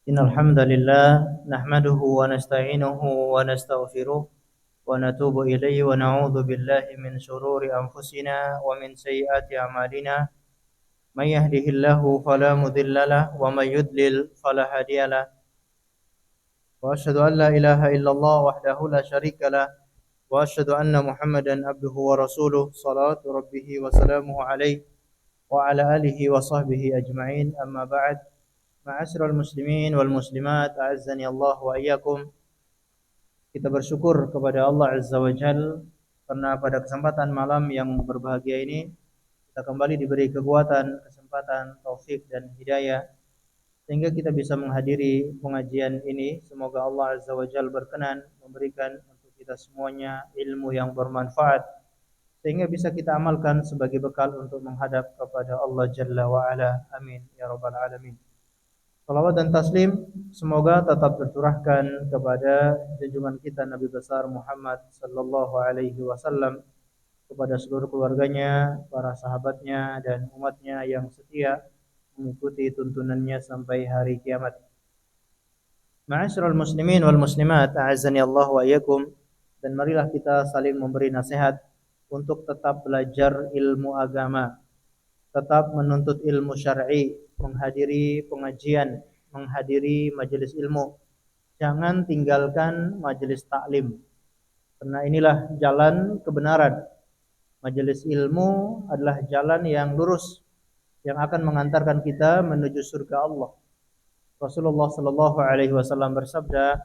إن الحمد لله نحمده ونستعينه ونستغفره ونتوب إليه ونعوذ بالله من شرور أنفسنا ومن سيئات أعمالنا من يهده الله فلا مضل له ومن يضلل فلا هادي له وأشهد أن لا إله إلا الله وحده لا شريك له وأشهد أن محمدا عبده ورسوله صلاة ربه وسلامه عليه وعلى آله وصحبه أجمعين أما بعد. Ma'asyiral muslimin wal muslimat, a'azzani Allah wa iyyakum. Kita bersyukur kepada Allah Azza wa Jal karena pada kesempatan malam yang berbahagia ini kita kembali diberi kekuatan, kesempatan, taufik dan hidayah sehingga kita bisa menghadiri pengajian ini. Semoga Allah Azza wa Jal berkenan memberikan untuk kita semuanya ilmu yang bermanfaat sehingga bisa kita amalkan sebagai bekal untuk menghadap kepada Allah Jalla wa Ala. Amin ya rabbal alamin. Salawat dan taslim semoga tetap tercurahkan kepada junjungan kita Nabi besar Muhammad sallallahu alaihi wasallam, kepada seluruh keluarganya, para sahabatnya dan umatnya yang setia mengikuti tuntunannya sampai hari kiamat. Ma'asyiral muslimin wal muslimat, a'azzani Allah wa iyyakum, dan marilah kita saling memberi nasihat untuk tetap belajar ilmu agama, tetap menuntut ilmu syar'i, menghadiri pengajian, menghadiri majelis ilmu. Jangan tinggalkan majelis taklim, karena inilah jalan kebenaran. Majelis ilmu adalah jalan yang lurus yang akan mengantarkan kita menuju surga Allah. Rasulullah sallallahu alaihi wasallam bersabda,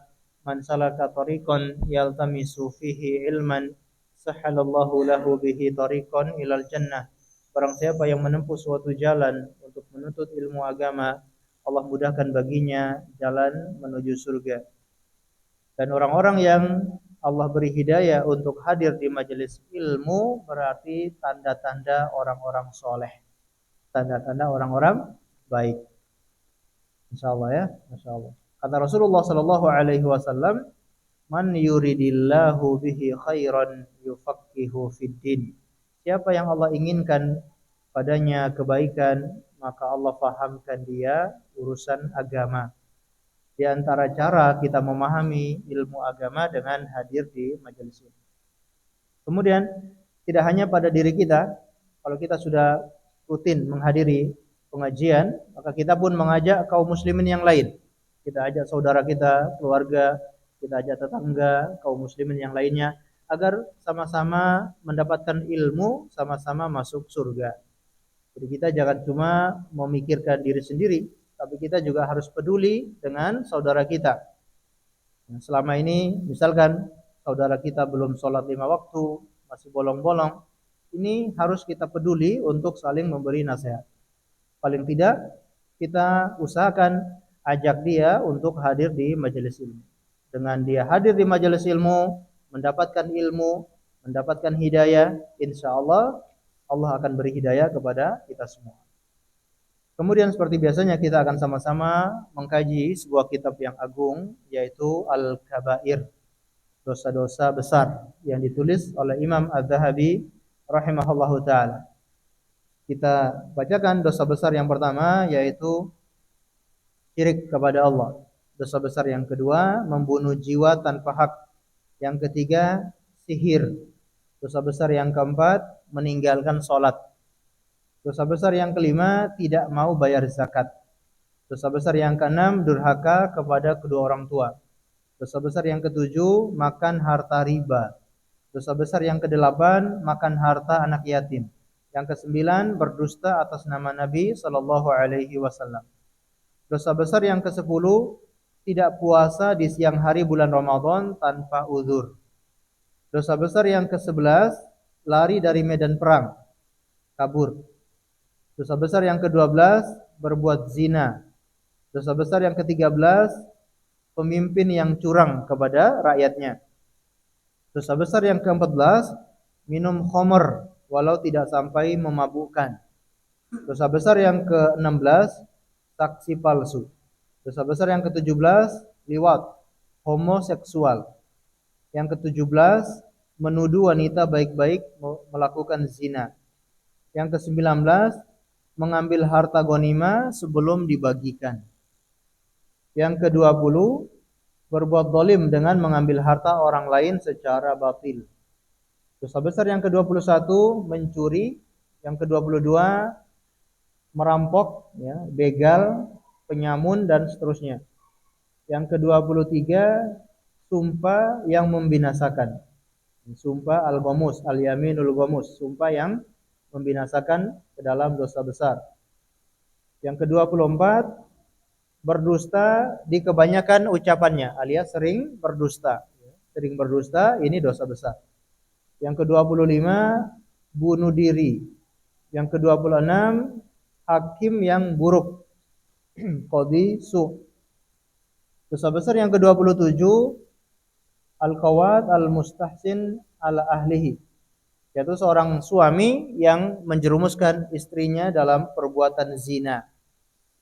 "Man salaka tariqan yaltamisu fihi ilman, sahhalallahu lahu bihi tariqan ilal jannah." Barang siapa yang menempuh suatu jalan untuk menuntut ilmu agama, Allah mudahkan baginya jalan menuju surga. Dan orang-orang yang Allah beri hidayah untuk hadir di majelis ilmu berarti tanda-tanda orang-orang soleh, tanda-tanda orang-orang baik. Insyaallah ya, masyaallah. Kata Rasulullah sallallahu alaihi wasallam, "Man yuridillahu bihi khairan yufaqihu fid din." Siapa yang Allah inginkan padanya kebaikan, maka Allah fahamkan dia urusan agama. Di antara cara kita memahami ilmu agama dengan hadir di majelis ini. Kemudian tidak hanya pada diri kita, kalau kita sudah rutin menghadiri pengajian, maka kita pun mengajak kaum muslimin yang lain. Kita ajak saudara kita, keluarga, kita ajak tetangga, kaum muslimin yang lainnya, agar sama-sama mendapatkan ilmu, sama-sama masuk surga. Jadi kita jangan cuma memikirkan diri sendiri, tapi kita juga harus peduli dengan saudara kita. Nah, selama ini misalkan saudara kita belum sholat 5 waktu, masih bolong-bolong, ini harus kita peduli untuk saling memberi nasihat. Paling tidak kita usahakan ajak dia untuk hadir di majelis ilmu. Dengan dia hadir di majelis ilmu, mendapatkan ilmu, mendapatkan hidayah, insya Allah Allah akan beri hidayah kepada kita semua. Kemudian seperti biasanya kita akan sama-sama mengkaji sebuah kitab yang agung, yaitu Al-Kabair, dosa-dosa besar, yang ditulis oleh Imam Az-Zahabi rahimahullahu ta'ala. Kita bacakan dosa besar yang pertama, yaitu syirik kepada Allah. Dosa besar yang kedua, membunuh jiwa tanpa hak. Yang ketiga, sihir. Dosa besar yang keempat, meninggalkan sholat. Dosa besar yang kelima, tidak mau bayar zakat. Dosa besar yang keenam, durhaka kepada kedua orang tua. Dosa besar yang ketujuh, makan harta riba. Dosa besar yang kedelapan, makan harta anak yatim. Yang kesembilan, berdusta atas nama Nabi sallallahu alaihi wasallam. Dosa besar yang kesepuluh, tidak puasa di siang hari bulan Ramadan tanpa uzur. Dosa besar yang ke-11, lari dari medan perang, kabur. Dosa besar yang ke-12, berbuat zina. Dosa besar yang ke-13, pemimpin yang curang kepada rakyatnya. Dosa besar yang ke-14, minum khamr walau tidak sampai memabukkan. Dosa besar yang ke-16, saksi palsu. Dosa besar yang ke-17, liwat, homoseksual. Yang ke-17, menuduh wanita baik-baik melakukan zina. Yang ke-19, mengambil harta ghanimah sebelum dibagikan. Yang ke-20, berbuat zalim dengan mengambil harta orang lain secara batil. Dosa besar yang ke-21, mencuri. Yang ke-22, merampok, ya, begal, penyamun, dan seterusnya. Yang ke-23, sumpah yang membinasakan. Sumpah al-ghamus, al-yaminul ghamus, sumpah yang membinasakan ke dalam dosa besar. Yang ke-24, berdusta di kebanyakan ucapannya, alias sering berdusta. Sering berdusta, ini dosa besar. Yang ke-25, bunuh diri. Yang ke-26, hakim yang buruk, qadhi su. Dosa besar yang ke-27, al-qawat al-mustahsin ala ahlihi, yaitu seorang suami yang menjerumuskan istrinya dalam perbuatan zina.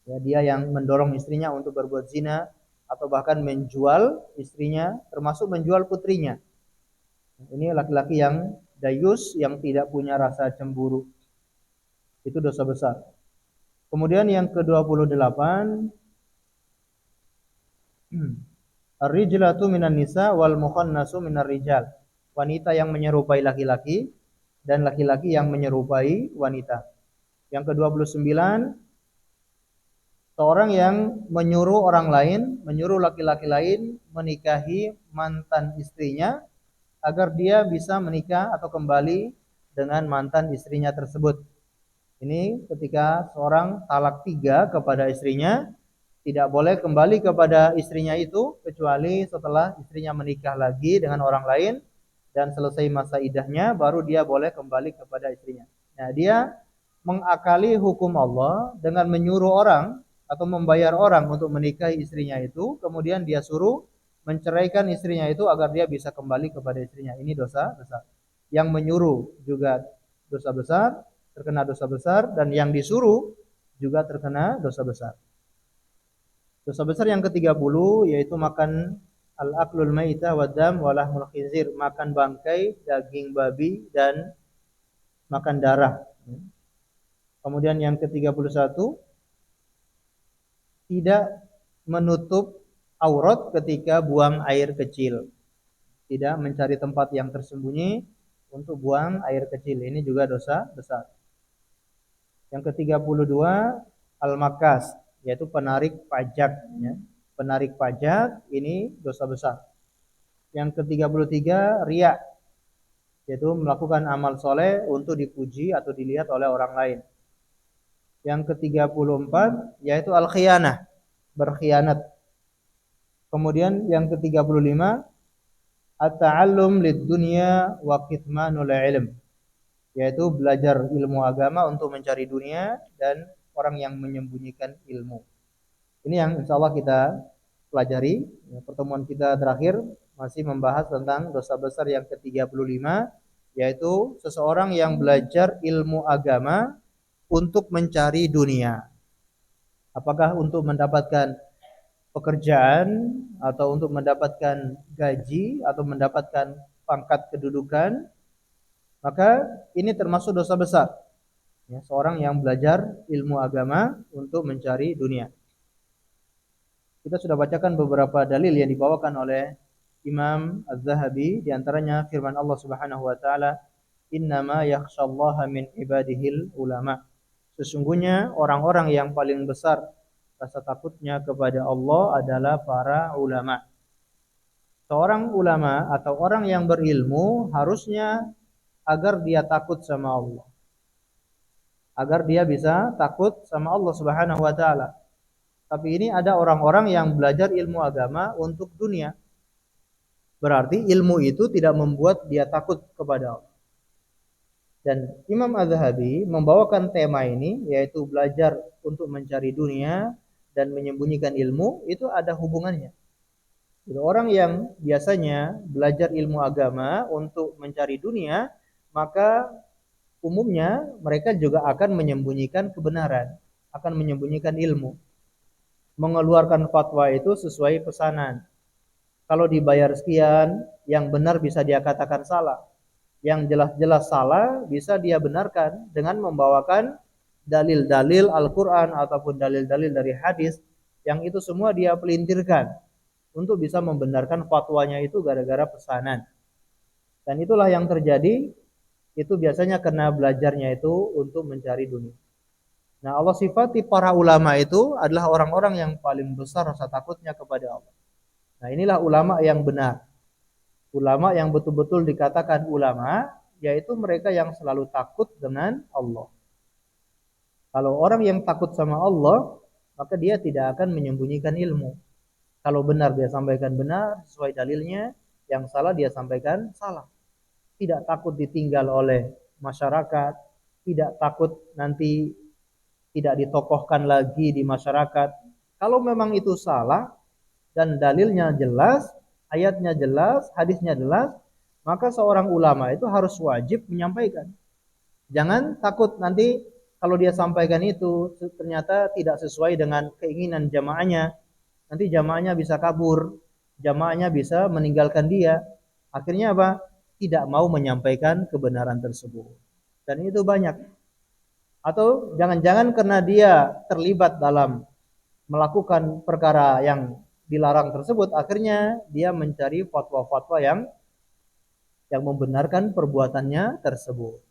Ya, dia yang mendorong istrinya untuk berbuat zina atau bahkan menjual istrinya, termasuk menjual putrinya. Ini laki-laki yang dayus, yang tidak punya rasa cemburu. Itu dosa besar. Kemudian yang ke-28, ar-rijlatu minan nisa wal mukhannasu minar rijal. Wanita yang menyerupai laki-laki dan laki-laki yang menyerupai wanita. Yang ke-29, seorang yang menyuruh orang lain, menyuruh laki-laki lain menikahi mantan istrinya agar dia bisa menikah atau kembali dengan mantan istrinya tersebut. Ini ketika seorang talak 3 kepada istrinya, tidak boleh kembali kepada istrinya itu kecuali setelah istrinya menikah lagi dengan orang lain dan selesai masa iddahnya, baru dia boleh kembali kepada istrinya. Nah, dia mengakali hukum Allah dengan menyuruh orang atau membayar orang untuk menikahi istrinya itu, kemudian dia suruh menceraikan istrinya itu agar dia bisa kembali kepada istrinya. Ini dosa besar. Yang menyuruh juga dosa besar, terkena dosa besar, dan yang disuruh juga terkena dosa besar. Dosa besar yang ke-30 yaitu makan al-aklul maitah wa dam wa lahmul khinzir, makan bangkai, daging babi, dan makan darah. Kemudian yang ke-31, tidak menutup aurat ketika buang air kecil. Tidak mencari tempat yang tersembunyi untuk buang air kecil. Ini juga dosa besar. Yang ke-32, al-makas, yaitu penarik pajak. Ya. Penarik pajak ini dosa besar. Yang ke-33, riya, yaitu melakukan amal soleh untuk dipuji atau dilihat oleh orang lain. Yang ke-34, yaitu al-khiyanah, berkhianat. Kemudian yang ke-35, at-ta'allum lid-dunya wa kitmanul ilm, yaitu belajar ilmu agama untuk mencari dunia dan orang yang menyembunyikan ilmu. Ini yang insyaallah kita pelajari. Pertemuan kita terakhir masih membahas tentang dosa besar yang ke-35, yaitu seseorang yang belajar ilmu agama untuk mencari dunia. Apakah untuk mendapatkan pekerjaan atau untuk mendapatkan gaji atau mendapatkan pangkat kedudukan, maka ini termasuk dosa besar. Ya, seorang yang belajar ilmu agama untuk mencari dunia. Kita sudah bacakan beberapa dalil yang dibawakan oleh Imam Az-Zahabi, di antaranya firman Allah Subhanahu wa taala, "Innama yakhsyallaha min ibadihil ulama." Sesungguhnya orang-orang yang paling besar rasa takutnya kepada Allah adalah para ulama. Seorang ulama atau orang yang berilmu harusnya agar dia takut sama Allah, agar dia bisa takut sama Allah Subhanahu wa taala. Tapi ini ada orang-orang yang belajar ilmu agama untuk dunia. Berarti ilmu itu tidak membuat dia takut kepada Allah. Dan Imam Az-Zahabi membawakan tema ini, yaitu belajar untuk mencari dunia dan menyembunyikan ilmu, itu ada hubungannya. Jadi orang yang biasanya belajar ilmu agama untuk mencari dunia, maka umumnya mereka juga akan menyembunyikan kebenaran, akan menyembunyikan ilmu. Mengeluarkan fatwa itu sesuai pesanan. Kalau dibayar sekian, yang benar bisa dia katakan salah. Yang jelas-jelas salah bisa dia benarkan dengan membawakan dalil-dalil Al-Quran ataupun dalil-dalil dari hadis yang itu semua dia pelintirkan untuk bisa membenarkan fatwanya itu gara-gara pesanan. Dan itulah yang terjadi, itu biasanya karena belajarnya itu untuk mencari dunia. Nah, Allah sifati para ulama itu adalah orang-orang yang paling besar rasa takutnya kepada Allah. Nah, inilah ulama yang benar. Ulama yang betul-betul dikatakan ulama, yaitu mereka yang selalu takut dengan Allah. Kalau orang yang takut sama Allah, maka dia tidak akan menyembunyikan ilmu. Kalau benar dia sampaikan benar sesuai dalilnya, yang salah dia sampaikan salah. Tidak takut ditinggal oleh masyarakat, tidak takut nanti tidak ditokohkan lagi di masyarakat. Kalau memang itu salah dan dalilnya jelas, ayatnya jelas, hadisnya jelas, maka seorang ulama itu harus wajib menyampaikan. Jangan takut nanti kalau dia sampaikan itu ternyata tidak sesuai dengan keinginan jamaahnya. Nanti jamaahnya bisa kabur, jamaahnya bisa meninggalkan dia. Akhirnya apa? Tidak mau menyampaikan kebenaran tersebut. Dan itu banyak. Atau jangan-jangan karena dia terlibat dalam melakukan perkara yang dilarang tersebut, akhirnya dia mencari fatwa-fatwa yang membenarkan perbuatannya tersebut.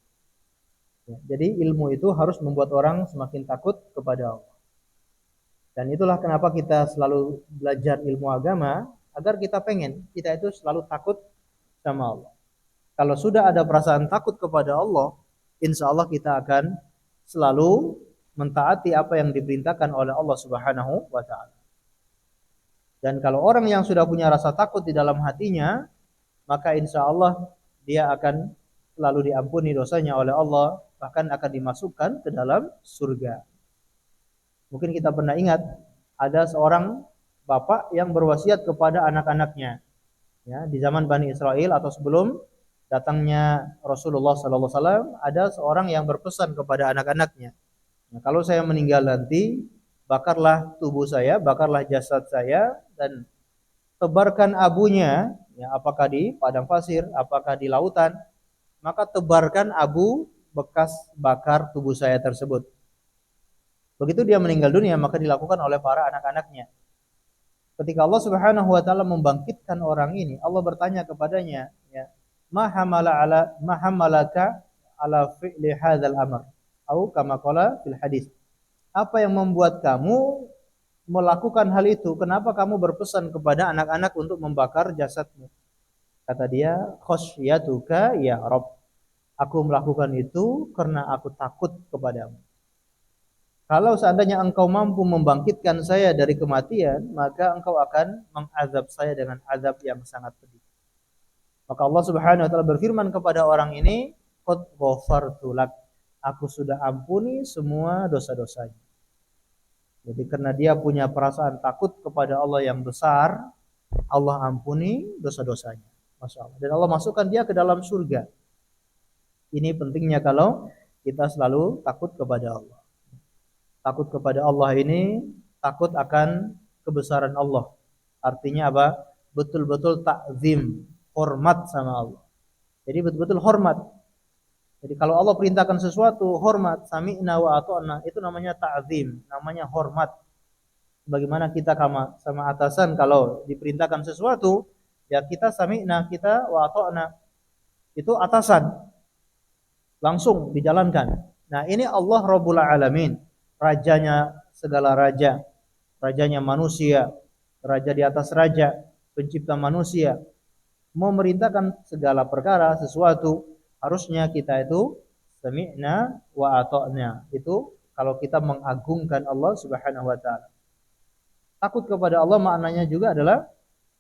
Ya, jadi ilmu itu harus membuat orang semakin takut kepada Allah. Dan itulah kenapa kita selalu belajar ilmu agama, agar kita itu selalu takut sama Allah. Kalau sudah ada perasaan takut kepada Allah, insya Allah kita akan selalu mentaati apa yang diperintahkan oleh Allah Subhanahu wa taala. Dan kalau orang yang sudah punya rasa takut di dalam hatinya, maka insya Allah dia akan selalu diampuni dosanya oleh Allah, bahkan akan dimasukkan ke dalam surga. Mungkin kita pernah ingat ada seorang bapak yang berwasiat kepada anak-anaknya, ya, di zaman Bani Israel atau sebelum datangnya Rasulullah SAW, ada seorang yang berpesan kepada anak-anaknya, nah, kalau saya meninggal nanti, bakarlah tubuh saya, bakarlah jasad saya, dan tebarkan abunya, ya, apakah di padang pasir, apakah di lautan, maka tebarkan abu bekas bakar tubuh saya tersebut. Begitu dia meninggal dunia, maka dilakukan oleh para anak-anaknya. Ketika Allah Subhanahu wa taala membangkitkan orang ini, Allah bertanya kepadanya, ya, ma hamalaka ala fi'li hadzal amr, atau kama qala fil hadis. Apa yang membuat kamu melakukan hal itu? Kenapa kamu berpesan kepada anak-anak untuk membakar jasadmu? Kata dia, khasyatuka ya Rabb. Aku melakukan itu karena aku takut kepadamu. Kalau seandainya engkau mampu membangkitkan saya dari kematian, maka engkau akan mengazab saya dengan azab yang sangat pedih. Maka Allah Subhanahu wa taala berfirman kepada orang ini, qad ghafartu lak. Aku sudah ampuni semua dosa-dosanya. Jadi karena dia punya perasaan takut kepada Allah yang besar, Allah ampuni dosa-dosanya. Masya Allah. Dan Allah masukkan dia ke dalam surga. Ini pentingnya kalau kita selalu takut kepada Allah. Takut kepada Allah ini takut akan kebesaran Allah. Artinya apa? Betul-betul takzim, hormat sama Allah. Jadi betul-betul hormat. Jadi kalau Allah perintahkan sesuatu, hormat, sami'na wa ata'na, itu namanya ta'zim, namanya hormat. Bagaimana kita sama atasan kalau diperintahkan sesuatu, ya kita sami'na, kita wa ata'na. Itu atasan. Langsung dijalankan. Nah, ini Allah Rabbul Alamin, rajanya segala raja, rajanya manusia, raja di atas raja, pencipta manusia, memerintahkan segala perkara sesuatu, harusnya kita itu sami'na wa ata'na. Itu kalau kita mengagungkan Allah Subhanahu wa taala. Takut kepada Allah maknanya juga adalah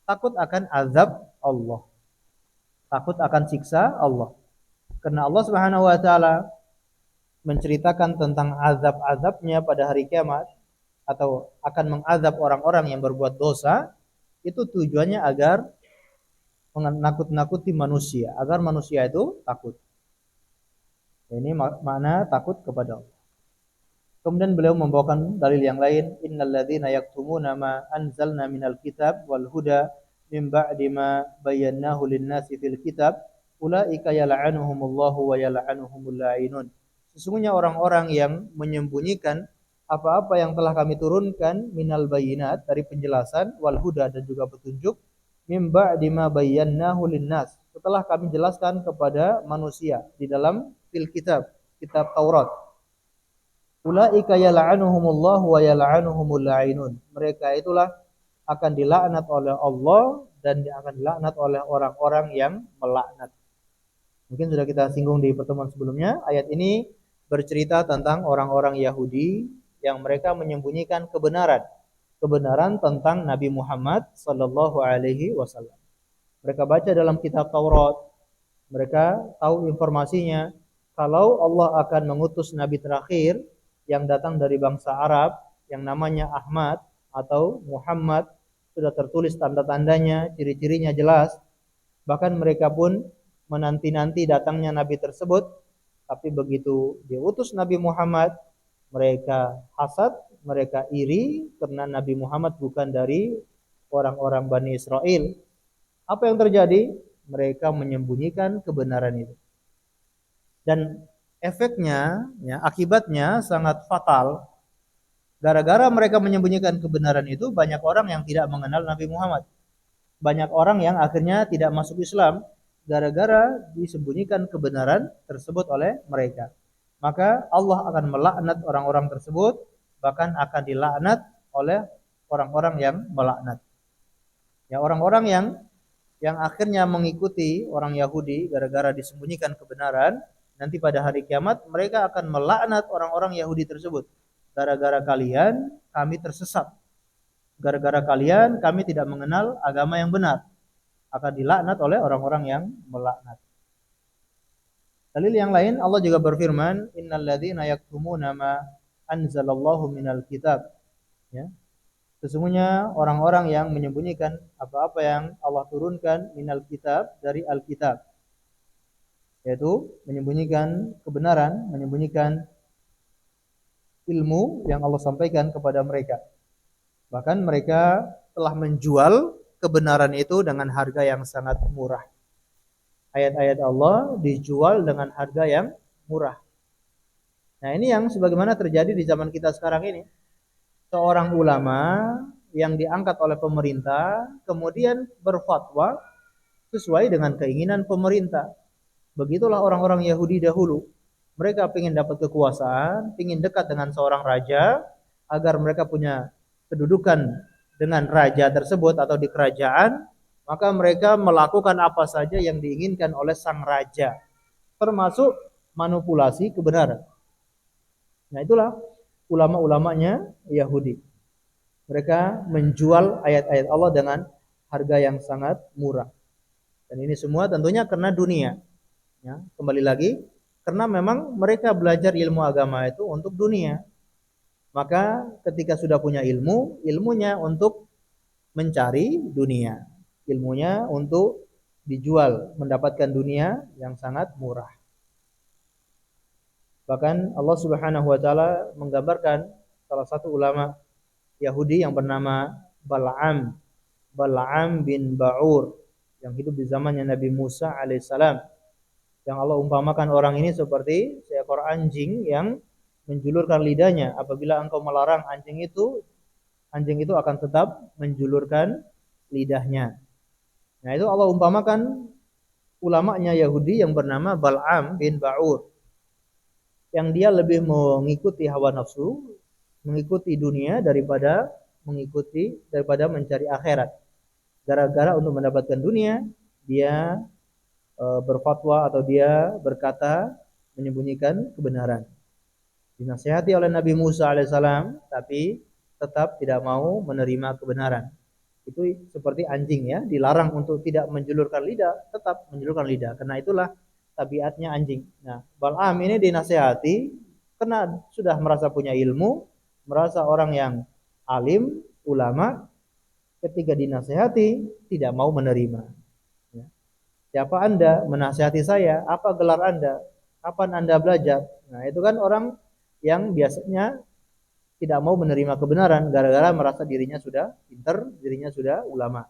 takut akan azab Allah. Takut akan siksa Allah. Karena Allah Subhanahu wa taala menceritakan tentang azab-azabnya pada hari kiamat atau akan mengazab orang-orang yang berbuat dosa, itu tujuannya agar menakut-nakuti manusia, agar manusia itu takut. Ini makna takut kepada Allah. Kemudian beliau membawakan dalil yang lain, innal ladzina yaktumuna ma anzalna minal kitab wal huda min ba'di ma bayyanahu lin-nasi fil kitab ulaika yal'anuhumullahu wa yal'anuhumul la'inun. Sesungguhnya orang-orang yang menyembunyikan apa-apa yang telah kami turunkan minal bayyinat dari penjelasan wal huda dan juga petunjuk mim ba'di ma bayyanahu linnas setelah kami jelaskan kepada manusia di dalam kitab Taurat. Ulaika yal'anuhumullah wa yal'anuhumul la'inun. Mereka itulah akan dilaknat oleh Allah dan akan dilaknat oleh orang-orang yang melaknat. Mungkin sudah kita singgung di pertemuan sebelumnya. Ayat ini bercerita tentang orang-orang Yahudi yang mereka menyembunyikan kebenaran tentang Nabi Muhammad sallallahu alaihi wasallam. Mereka baca dalam kitab Taurat, mereka tahu informasinya kalau Allah akan mengutus nabi terakhir yang datang dari bangsa Arab yang namanya Ahmad atau Muhammad, sudah tertulis tanda-tandanya, ciri-cirinya jelas. Bahkan mereka pun menanti-nanti datangnya nabi tersebut, tapi begitu diutus Nabi Muhammad, mereka hasad, mereka iri karena Nabi Muhammad bukan dari orang-orang Bani Israel. Apa yang terjadi? Mereka menyembunyikan kebenaran itu. Dan efeknya, ya, akibatnya sangat fatal. Gara-gara mereka menyembunyikan kebenaran itu, banyak orang yang tidak mengenal Nabi Muhammad. Banyak orang yang akhirnya tidak masuk Islam gara-gara disembunyikan kebenaran tersebut oleh mereka. Maka Allah akan melaknat orang-orang tersebut, bahkan akan dilaknat oleh orang-orang yang melaknat. Ya, orang-orang yang akhirnya mengikuti orang Yahudi gara-gara disembunyikan kebenaran, nanti pada hari kiamat mereka akan melaknat orang-orang Yahudi tersebut. Gara-gara kalian kami tersesat. Gara-gara kalian kami tidak mengenal agama yang benar. Akan dilaknat oleh orang-orang yang melaknat. Dalil yang lain Allah juga berfirman, innalladzina yaktumuna ma anzalallahu minal kitab. Ya. Sesungguhnya orang-orang yang menyembunyikan apa-apa yang Allah turunkan minal kitab dari Alkitab, yaitu menyembunyikan kebenaran, menyembunyikan ilmu yang Allah sampaikan kepada mereka. Bahkan mereka telah menjual kebenaran itu dengan harga yang sangat murah. Ayat-ayat Allah dijual dengan harga yang murah. Nah, ini yang sebagaimana terjadi di zaman kita sekarang ini. Seorang ulama yang diangkat oleh pemerintah kemudian berfatwa sesuai dengan keinginan pemerintah. Begitulah orang-orang Yahudi dahulu. Mereka ingin dapat kekuasaan, ingin dekat dengan seorang raja agar mereka punya kedudukan dengan raja tersebut atau di kerajaan, maka mereka melakukan apa saja yang diinginkan oleh sang raja, termasuk manipulasi kebenaran. Nah, itulah ulama-ulamanya Yahudi. Mereka menjual ayat-ayat Allah dengan harga yang sangat murah. Dan ini semua tentunya karena dunia. Ya, kembali lagi, karena memang mereka belajar ilmu agama itu untuk dunia. Maka ketika sudah punya ilmu, ilmunya untuk mencari dunia. Ilmunya untuk dijual, mendapatkan dunia yang sangat murah. Bahkan Allah Subhanahu wa taala menggambarkan salah satu ulama Yahudi yang bernama Bal'am bin Ba'ur yang hidup di zamannya Nabi Musa alaihissalam. Yang Allah umpamakan orang ini seperti seekor anjing yang menjulurkan lidahnya. Apabila engkau melarang anjing itu akan tetap menjulurkan lidahnya. Nah, itu Allah umpamakan ulamanya Yahudi yang bernama Bal'am bin Ba'ur, yang dia lebih mengikuti hawa nafsu, mengikuti dunia daripada mencari akhirat. Gara-gara untuk mendapatkan dunia, dia berfatwa atau dia berkata menyembunyikan kebenaran. Dinasihati oleh Nabi Musa alaihissalam, tapi tetap tidak mau menerima kebenaran. Itu seperti anjing, ya, dilarang untuk tidak menjulurkan lidah, tetap menjulurkan lidah. Karena itulah tabiatnya anjing. Nah, Bal'am ini dinasihati karena sudah merasa punya ilmu, merasa orang yang alim, ulama, ketika dinasihati tidak mau menerima. Ya. Siapa Anda menasihati saya? Apa gelar Anda? Kapan Anda belajar? Nah, itu kan orang yang biasanya tidak mau menerima kebenaran gara-gara merasa dirinya sudah pintar, dirinya sudah ulama.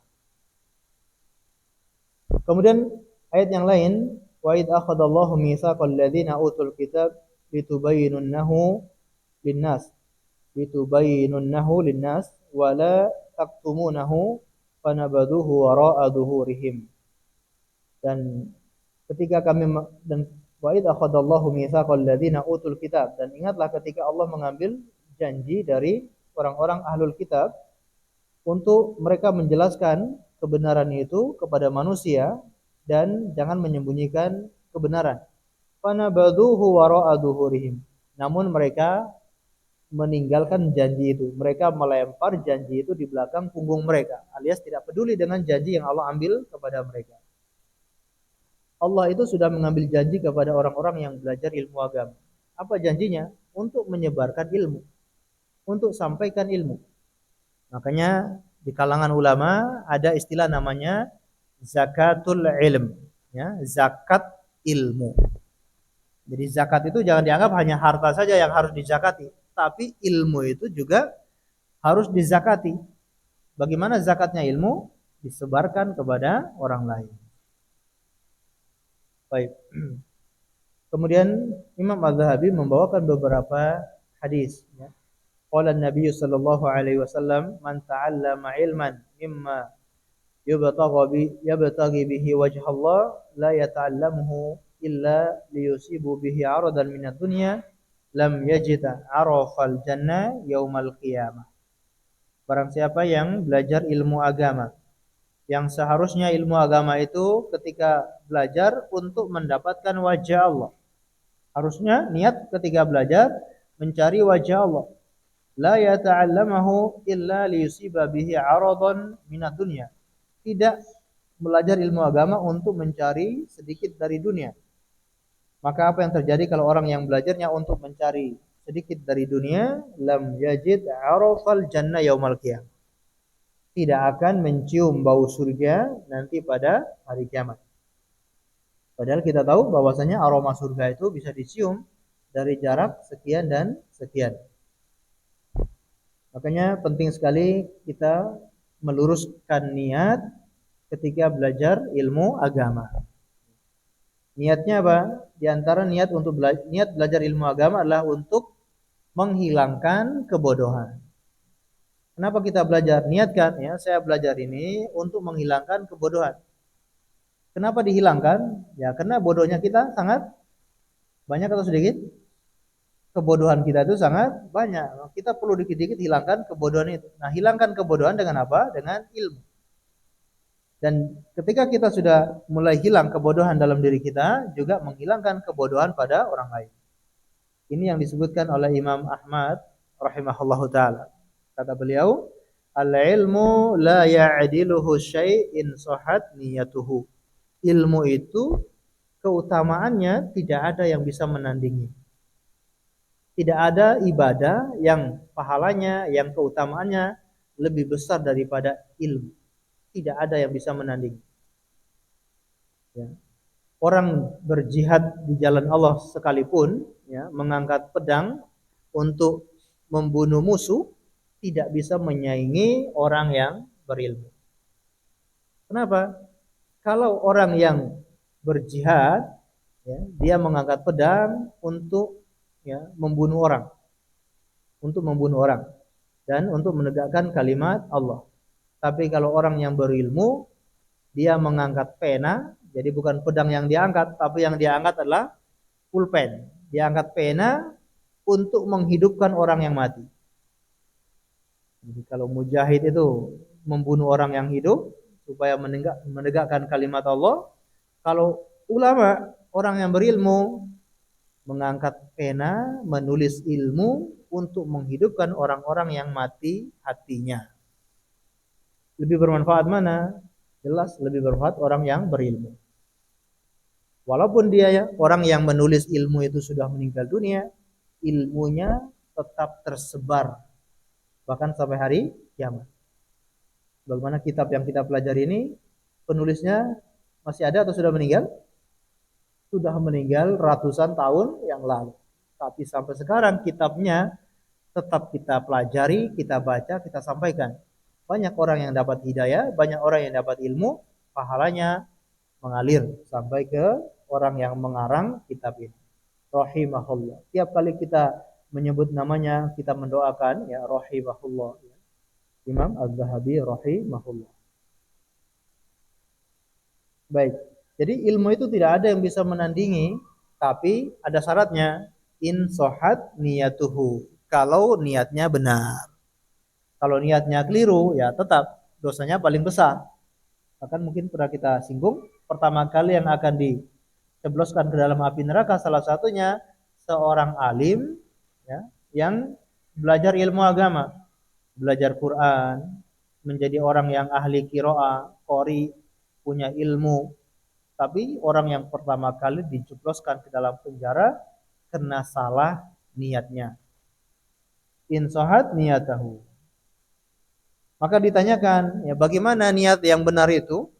Kemudian ayat yang lain, wa id akhadallahu mitsaqal ladzina utul kitab litubayyinunnahu linnas litubayyinunnahu linnas wa la taktumunahu fanabaduhu wara'a dhuhurihim. Dan ketika kami dan wa idz akhadallahu mitsaqal ladzina utul kitab, dan ingatlah ketika Allah mengambil janji dari orang-orang ahlul kitab untuk mereka menjelaskan kebenaran itu kepada manusia dan jangan menyembunyikan kebenaran. Fanabadhuhu wara'a dhuhurihim. Namun mereka meninggalkan janji itu. Mereka melempar janji itu di belakang punggung mereka, alias tidak peduli dengan janji yang Allah ambil kepada mereka. Allah itu sudah mengambil janji kepada orang-orang yang belajar ilmu agama. Apa janjinya? Untuk menyebarkan ilmu, untuk sampaikan ilmu. Makanya di kalangan ulama ada istilah namanya zakatul ilm, ya, zakat ilmu. Jadi zakat itu jangan dianggap hanya harta saja yang harus dizakati, tapi ilmu itu juga harus dizakati. Bagaimana zakatnya ilmu? Disebarkan kepada orang lain. Baik. Kemudian Imam Az-Zahabi membawakan beberapa hadis, ya. Qala an-nabiy sallallahu alaihi wasallam, man ta'allama ilman mimma yabtaghi bihi wajha Allah la yata'allamuhu illa liyusibu bihi 'aradan minad dunya lam yajid 'arafal jannah yaumal qiyamah. Barang siapa yang belajar ilmu agama, yang seharusnya ilmu agama itu ketika belajar untuk mendapatkan wajah Allah. Harusnya niat ketika belajar mencari wajah Allah. La yata'allamahu illa liyusiba bihi 'aradan minad dunya. Tidak belajar ilmu agama untuk mencari sedikit dari dunia. Maka apa yang terjadi kalau orang yang belajarnya untuk mencari sedikit dari dunia, lam yajid 'arafal jannah yaumal qiyamah. Tidak akan mencium bau surga nanti pada hari kiamat. Padahal kita tahu bahwasanya aroma surga itu bisa dicium dari jarak sekian dan sekian. Makanya penting sekali kita meluruskan niat ketika belajar ilmu agama. Niatnya apa? Di antara niat untuk niat belajar ilmu agama adalah untuk menghilangkan kebodohan. Kenapa kita belajar? Niatkan, ya, saya belajar ini untuk menghilangkan kebodohan. Kenapa dihilangkan? Ya, karena bodohnya kita sangat banyak atau sedikit? Kebodohan kita itu sangat banyak. Kita perlu dikit-dikit hilangkan kebodohan itu. Nah, hilangkan kebodohan dengan apa? Dengan ilmu. Dan ketika kita sudah mulai hilang kebodohan dalam diri kita, juga menghilangkan kebodohan pada orang lain. Ini yang disebutkan oleh Imam Ahmad rahimahullahu taala. Kata beliau, al-ilmu la ya'diluhu syai'in sahat niyatuhu. Ilmu itu keutamaannya tidak ada yang bisa menandingi. Tidak ada ibadah yang pahalanya, yang keutamaannya lebih besar daripada ilmu. Tidak ada yang bisa menandingi. Ya. Orang berjihad di jalan Allah sekalipun, ya, mengangkat pedang untuk membunuh musuh, tidak bisa menyaingi orang yang berilmu. Kenapa? Kalau orang yang berjihad, ya, dia mengangkat pedang untuk, ya, membunuh orang, dan untuk menegakkan kalimat Allah. Tapi kalau orang yang berilmu, dia mengangkat pena, jadi bukan pedang yang diangkat, tapi yang diangkat adalah pulpen. Dia angkat pena untuk menghidupkan orang yang mati. Jadi kalau mujahid itu membunuh orang yang hidup supaya menegakkan kalimat Allah, kalau ulama, orang yang berilmu, mengangkat pena, menulis ilmu untuk menghidupkan orang-orang yang mati hatinya. Lebih bermanfaat mana? Jelas lebih bermanfaat orang yang berilmu. Walaupun dia orang yang menulis ilmu itu sudah meninggal dunia, ilmunya tetap tersebar bahkan sampai hari kiamat. Bagaimana kitab yang kita pelajari ini, penulisnya masih ada atau sudah meninggal? Sudah meninggal ratusan tahun yang lalu. Tapi sampai sekarang kitabnya tetap kita pelajari, kita baca, kita sampaikan. Banyak orang yang dapat hidayah, banyak orang yang dapat ilmu, pahalanya mengalir sampai ke orang yang mengarang kitab ini. Rahimahullah. Tiap kali kita menyebut namanya kita mendoakan ya rahimahullah. Imam Az-Zahabi rahimahullah. Baik. Jadi ilmu itu tidak ada yang bisa menandingi, tapi ada syaratnya. In sohat niyatuhu. Kalau niatnya benar. Kalau niatnya keliru, ya tetap dosanya paling besar. Bahkan mungkin pernah kita singgung, pertama kali yang akan dicebloskan ke dalam api neraka salah satunya seorang alim ya, yang belajar ilmu agama, belajar Quran, menjadi orang yang ahli qiraah, qori, punya ilmu. Tapi orang yang pertama kali dicebloskan ke dalam penjara karena salah niatnya. In sahat niyatahu. Maka ditanyakan, ya bagaimana niat yang benar itu?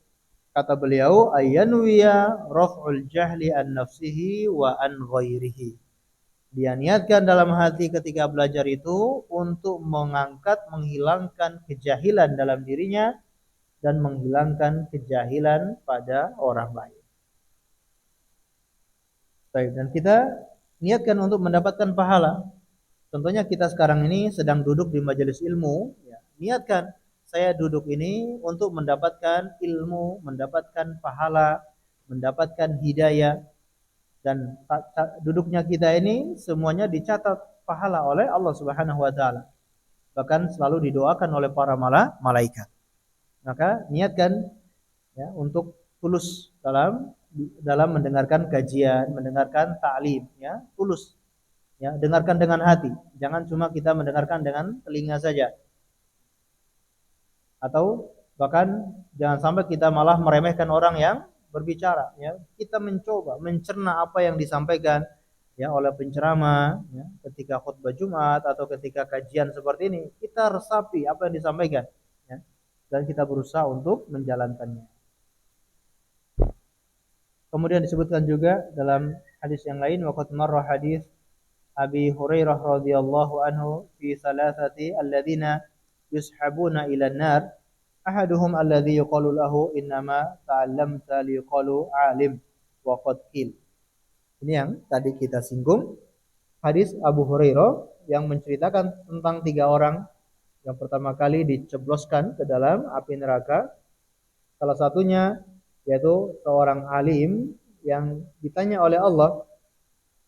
Kata beliau, ayyanwiya raf'ul jahli an nafsihi wa an ghairihi. Dia niatkan dalam hati ketika belajar itu untuk mengangkat, menghilangkan kejahilan dalam dirinya dan menghilangkan kejahilan pada orang lain. Baik, dan kita niatkan untuk mendapatkan pahala. Contohnya kita sekarang ini sedang duduk di majelis ilmu, ya, niatkan saya duduk ini untuk mendapatkan ilmu, mendapatkan pahala, mendapatkan hidayah, dan duduknya kita ini semuanya dicatat pahala oleh Allah Subhanahu wa taala. Bahkan selalu didoakan oleh para malaikat. Maka niatkan ya untuk tulus dalam mendengarkan kajian, mendengarkan ta'lim ya, tulus. Ya, dengarkan dengan hati. Jangan cuma kita mendengarkan dengan telinga saja. Atau bahkan jangan sampai kita malah meremehkan orang yang berbicara ya. Kita mencoba mencerna apa yang disampaikan ya oleh penceramah ya, ketika khutbah Jumat atau ketika kajian seperti ini, kita resapi apa yang disampaikan ya, dan kita berusaha untuk menjalankannya. Kemudian disebutkan juga dalam hadis yang lain, waqad marra hadis Abi Hurairah radhiyallahu anhu fi salasati alladziina yushabuna ila an-nar. Ahaduhum alladzi yuqalu lahu innama ta'allamta liqalu alim wa qad qil. Ini yang tadi kita singgung, hadis Abu Hurairah yang menceritakan tentang 3 orang yang pertama kali dicebloskan ke dalam api neraka. Salah satunya yaitu seorang alim yang ditanya oleh Allah,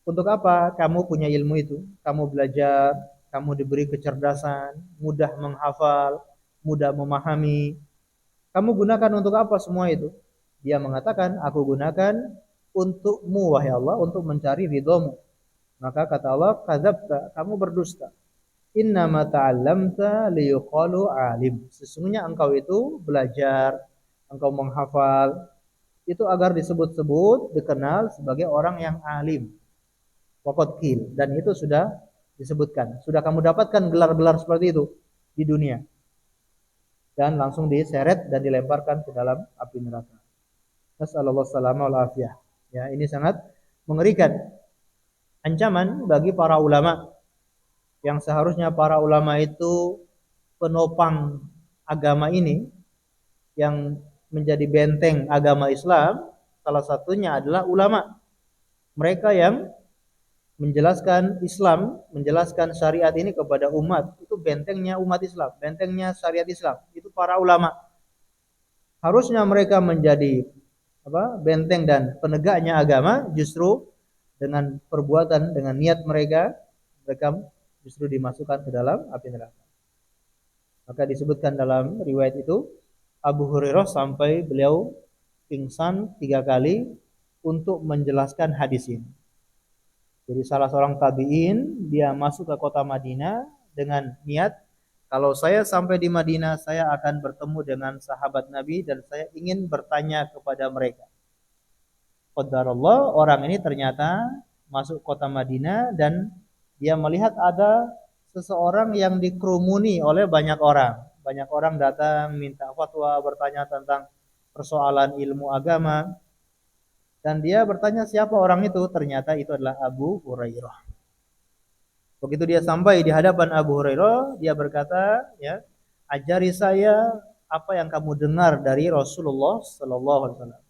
untuk apa kamu punya ilmu itu? Kamu belajar, kamu diberi kecerdasan, mudah menghafal, mudah memahami. Kamu gunakan untuk apa semua itu? Dia mengatakan, aku gunakan untukmu wahai Allah, untuk mencari ridhamu. Maka kata Allah, kadzabta, kamu berdusta. Innama ta'allamta liyuqalu alim. Sesungguhnya engkau itu belajar, engkau menghafal, itu agar disebut-sebut, dikenal sebagai orang yang alim. Waqad qil, dan itu sudah disebutkan. Sudah kamu dapatkan gelar-gelar seperti itu di dunia. Dan langsung diseret dan dilemparkan ke dalam api neraka. Nasallallahu salama wal afiyah. Ya, ini sangat mengerikan. Ancaman bagi para ulama yang seharusnya para ulama itu penopang agama ini, yang menjadi benteng agama Islam, salah satunya adalah ulama. Mereka yang menjelaskan Islam, menjelaskan syariat ini kepada umat. Itu bentengnya umat Islam, bentengnya syariat Islam. Itu para ulama. Harusnya mereka menjadi benteng dan penegaknya agama, justru dengan perbuatan, dengan niat mereka justru dimasukkan ke dalam api neraka. Maka disebutkan dalam riwayat itu, Abu Hurairah sampai beliau pingsan 3 kali untuk menjelaskan hadis ini. Jadi salah seorang tabi'in, dia masuk ke kota Madinah dengan niat, kalau saya sampai di Madinah, saya akan bertemu dengan sahabat Nabi dan saya ingin bertanya kepada mereka. Qadarullah, orang ini ternyata masuk kota Madinah dan dia melihat ada seseorang yang dikerumuni oleh banyak orang. Banyak orang datang minta fatwa, bertanya tentang persoalan ilmu agama. Dan dia bertanya siapa orang itu, ternyata itu adalah Abu Hurairah. Begitu dia sampai di hadapan Abu Hurairah, dia berkata, ya, ajari saya apa yang kamu dengar dari Rasulullah sallallahu alaihi wasallam.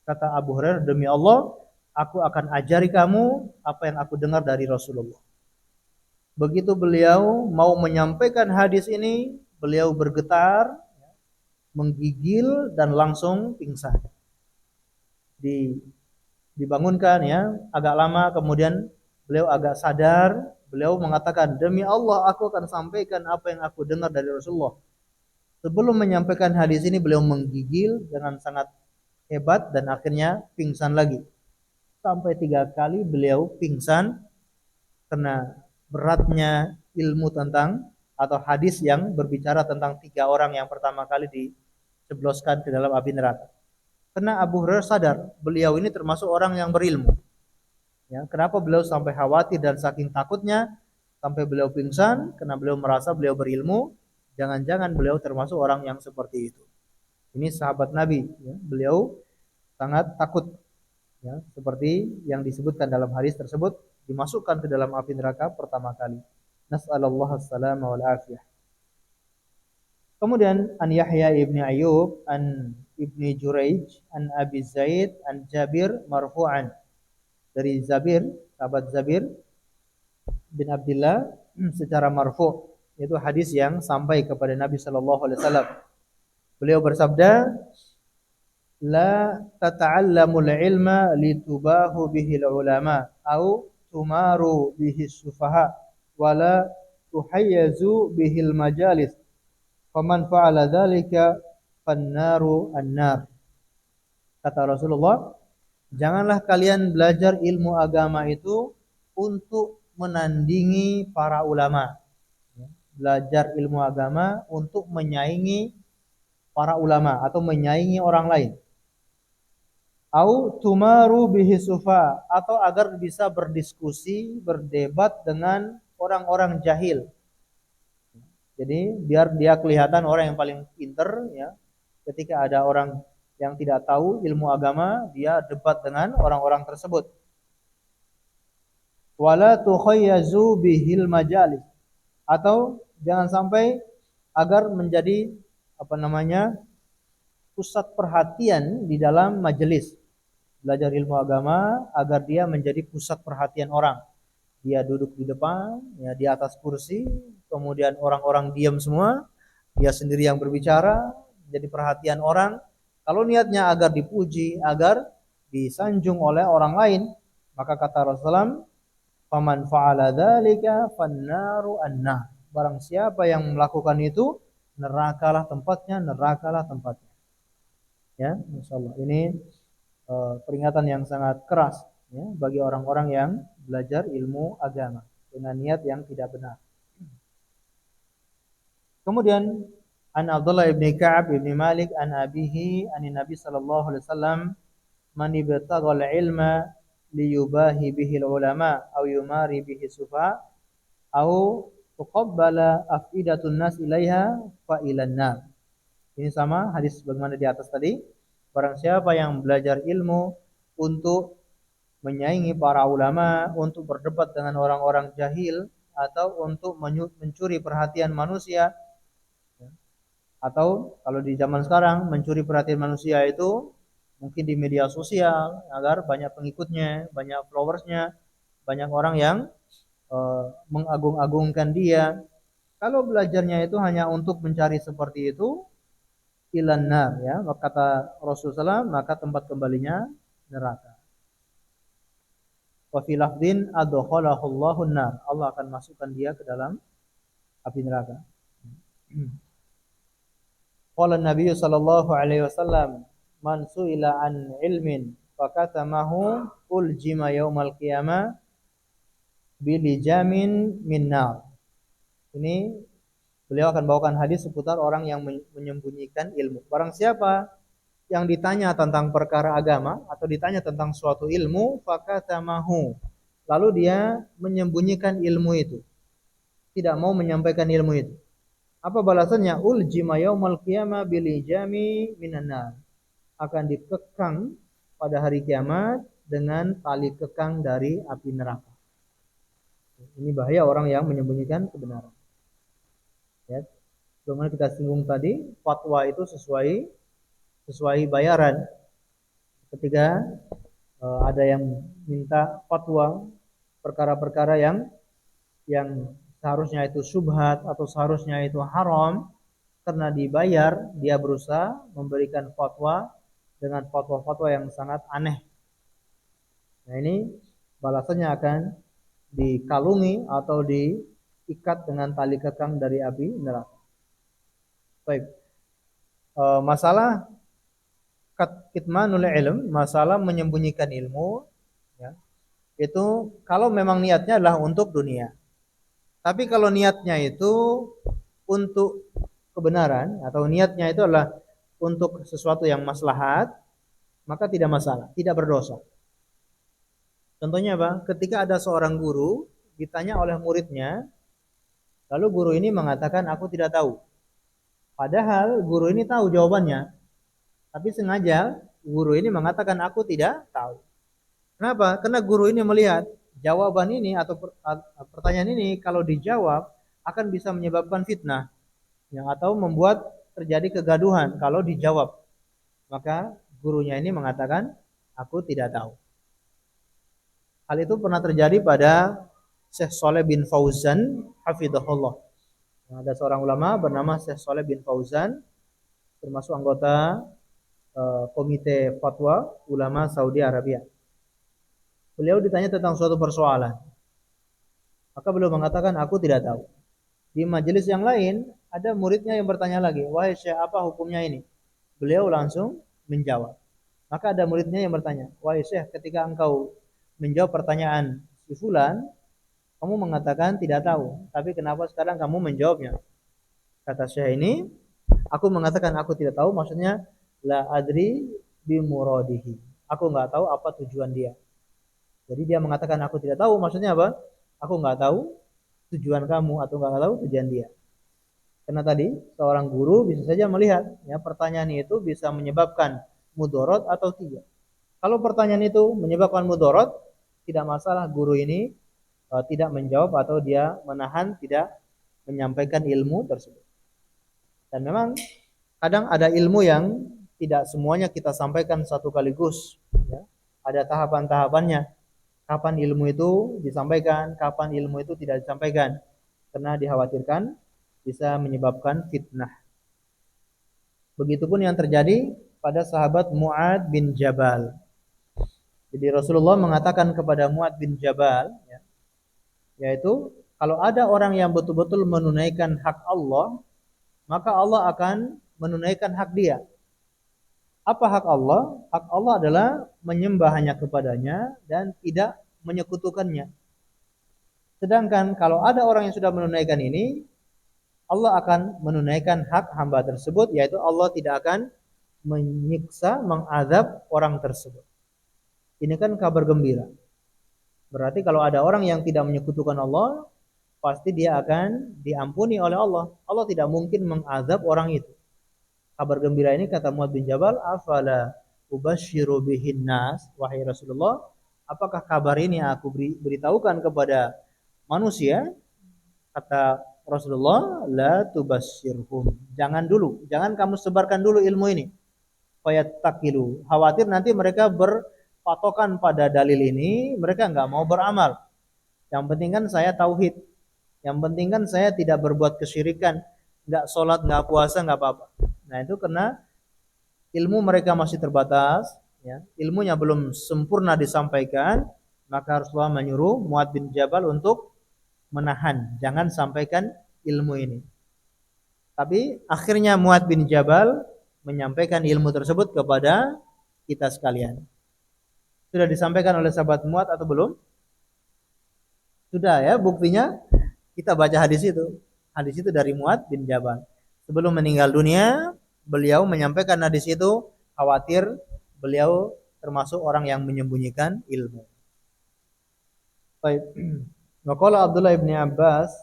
Kata Abu Hurairah, demi Allah, aku akan ajari kamu apa yang aku dengar dari Rasulullah. Begitu beliau mau menyampaikan hadis ini, beliau bergetar, menggigil dan langsung pingsan. Dibangunkan ya, agak lama kemudian beliau agak sadar, beliau mengatakan, "Demi Allah aku akan sampaikan apa yang aku dengar dari Rasulullah." Sebelum menyampaikan hadis ini beliau menggigil dengan sangat hebat dan akhirnya pingsan lagi. Sampai 3 kali beliau pingsan karena beratnya ilmu tentang atau hadis yang berbicara tentang 3 orang yang pertama kali dicebloskan ke dalam api neraka. Karena Abu Hurairah sadar beliau ini termasuk orang yang berilmu. Ya, kenapa beliau sampai khawatir dan saking takutnya sampai beliau pingsan? Karena beliau merasa beliau berilmu. Jangan-jangan beliau termasuk orang yang seperti itu. Ini sahabat Nabi. Ya, beliau sangat takut. Ya, seperti yang disebutkan dalam hadis tersebut, dimasukkan ke dalam api neraka pertama kali. Nas'alullah as-salama wal afiyah. Kemudian an Yahya ibni Ayyub an ibni Juraij an Abi Zaid an Jabir marfu'an. Dari Zabir, sahabat Zabir bin Abdullah secara marfu', yaitu hadis yang sampai kepada Nabi sallallahu alaihi wasallam. Beliau bersabda, "La tata'allamul ilma litubahu bihil ulama au tumaru bihis sufaha wala tuhayyazu bihil majalis. Faman fa'ala dzalika fannaru annar." Kata Rasulullah, janganlah kalian belajar ilmu agama itu untuk menandingi para ulama. Belajar ilmu agama untuk menyaingi para ulama atau menyaingi orang lain. Au tumaru bihi sufa, atau agar bisa berdiskusi, berdebat dengan orang-orang jahil. Jadi biar dia kelihatan orang yang paling pinter ya. Ketika ada orang yang tidak tahu ilmu agama, dia debat dengan orang-orang tersebut. Wala tukhayyazu bihil majalis, atau jangan sampai agar menjadi pusat perhatian di dalam majelis belajar ilmu agama, agar dia menjadi pusat perhatian orang. Dia duduk di depan, ya di atas kursi, kemudian orang-orang diam semua, dia sendiri yang berbicara, jadi perhatian orang. Kalau niatnya agar dipuji, agar disanjung oleh orang lain, maka kata Rasulullah, "Faman fa'ala dzalika fannaru annar." Barang siapa yang melakukan itu, nerakalah tempatnya, nerakalah tempatnya. Ya, insyaallah. Ini peringatan yang sangat keras ya, bagi orang-orang yang belajar ilmu agama dengan niat yang tidak benar. Kemudian an Abdullah ibni Ka'ab ibni Malik an abihi an Nabi sallallahu alaihi wasallam, man ibtaghal ilma liyubahi bihi ulama aw yumari bihi sufa aw tuqabbala afidatun nas ilaiha fa ilan nar. Ini sama hadis bagaimana di atas tadi. Barang siapa yang belajar ilmu untuk menyaingi para ulama, untuk berdebat dengan orang-orang jahil, atau untuk mencuri perhatian manusia, atau kalau di zaman sekarang mencuri perhatian manusia itu mungkin di media sosial agar banyak pengikutnya, banyak followersnya, banyak orang yang mengagung-agungkan dia. Kalau belajarnya itu hanya untuk mencari seperti itu, ilan nar ya, kata Rasulullah, maka tempat kembalinya neraka. Wa fi lafdin adkhalahu Allahun nar, Allah akan masukkan dia ke dalam api neraka. Qala Nabi sallallahu alaihi wasallam, man su'ila an ilmin fakatamahu uljima yaumal qiyamah bilijamin min nar. Ini beliau akan bawakan hadis seputar orang yang menyembunyikan ilmu. Barang siapa yang ditanya tentang perkara agama atau ditanya tentang suatu ilmu, fakatamahu, lalu dia menyembunyikan ilmu itu, tidak mau menyampaikan ilmu itu. Apa balasannya? Uljima yaumal qiyamah bilijami minan nar, akan dikekang pada hari kiamat dengan tali kekang dari api neraka. Ini bahaya orang yang menyembunyikan kebenaran. Ya, sebagaimana kita singgung tadi, fatwa itu sesuai bayaran. Ketika ada yang minta fatwa perkara-perkara yang seharusnya itu syubhat atau seharusnya itu haram, karena dibayar dia berusaha memberikan fatwa dengan fatwa-fatwa yang sangat aneh. Nah ini balasannya akan dikalungi atau diikat dengan tali kekang dari api neraka. Baik. Masalah kitmanul ilm, masalah menyembunyikan ilmu, ya, itu kalau memang niatnya adalah untuk dunia. Tapi kalau niatnya itu untuk kebenaran atau niatnya itu adalah untuk sesuatu yang maslahat, maka tidak masalah, tidak berdosa. Contohnya apa? Ketika ada seorang guru ditanya oleh muridnya, lalu guru ini mengatakan aku tidak tahu. Padahal guru ini tahu jawabannya, tapi sengaja guru ini mengatakan aku tidak tahu. Kenapa? Karena guru ini melihat jawaban ini atau pertanyaan ini kalau dijawab akan bisa menyebabkan fitnah, yang atau membuat terjadi kegaduhan kalau dijawab. Maka gurunya ini mengatakan aku tidak tahu. Hal itu pernah terjadi pada Syekh Saleh bin Fauzan hafizahullah. Ada seorang ulama bernama Syekh Saleh bin Fauzan, termasuk anggota komite fatwa ulama Saudi Arabia. Beliau ditanya tentang suatu persoalan, maka beliau mengatakan aku tidak tahu. Di majelis yang lain ada muridnya yang bertanya lagi, wahai Syekh, apa hukumnya ini? Beliau langsung menjawab. Maka ada muridnya yang bertanya, wahai Syekh, ketika engkau menjawab pertanyaan si fulan, kamu mengatakan tidak tahu, tapi kenapa sekarang kamu menjawabnya? Kata Syekh ini, aku mengatakan aku tidak tahu, maksudnya la adri bimuradihi. Aku nggak tahu apa tujuan dia. Jadi dia mengatakan aku tidak tahu, maksudnya apa? Aku nggak tahu tujuan kamu atau nggak tahu tujuan dia. Karena tadi seorang guru bisa saja melihat, ya pertanyaan itu bisa menyebabkan mudorot atau tidak. Kalau pertanyaan itu menyebabkan mudorot, tidak masalah guru ini tidak menjawab atau dia menahan tidak menyampaikan ilmu tersebut. Dan memang kadang ada ilmu yang tidak semuanya kita sampaikan satu kaligus. Ya. Ada tahapan-tahapannya. Kapan ilmu itu disampaikan, kapan ilmu itu tidak disampaikan. Karena dikhawatirkan bisa menyebabkan fitnah. Begitupun yang terjadi pada sahabat Mu'ad bin Jabal. Jadi Rasulullah mengatakan kepada Mu'ad bin Jabal, ya, yaitu kalau ada orang yang betul-betul menunaikan hak Allah, maka Allah akan menunaikan hak dia. Apa hak Allah? Hak Allah adalah menyembah hanya kepadanya dan tidak menyekutukannya. Sedangkan kalau ada orang yang sudah menunaikan ini, Allah akan menunaikan hak hamba tersebut, yaitu Allah tidak akan menyiksa, mengazab orang tersebut. Ini kan kabar gembira. Berarti kalau ada orang yang tidak menyekutukan Allah, pasti dia akan diampuni oleh Allah. Allah tidak mungkin mengazab orang itu. Kabar gembira ini kata Mu'ad bin Jabal, afala ubasyiru bihin nas, wahai Rasulullah, apakah kabar ini aku beritahukan kepada manusia? Kata Rasulullah, la tubasyirhum. Jangan dulu, jangan kamu sebarkan dulu ilmu ini. Fayattaqilu. Khawatir nanti mereka berpatokan pada dalil ini, mereka enggak mau beramal. Yang penting kan saya tauhid. Yang penting kan saya tidak berbuat kesyirikan, enggak sholat, enggak puasa, enggak apa-apa. Nah, itu karena ilmu mereka masih terbatas, ya. Ilmunya belum sempurna disampaikan, maka Rasulullah menyuruh Mu'ad bin Jabal untuk menahan, jangan sampaikan ilmu ini. Tapi akhirnya Mu'ad bin Jabal menyampaikan ilmu tersebut kepada kita sekalian. Sudah disampaikan oleh sahabat Mu'ad atau belum? Sudah ya, buktinya kita baca hadis itu. Hadis itu dari Mu'ad bin Jabal. Sebelum meninggal dunia, beliau menyampaikan hadis itu, khawatir beliau termasuk orang yang menyembunyikan ilmu. Baik. Waqala Abdullah ibn Abbas,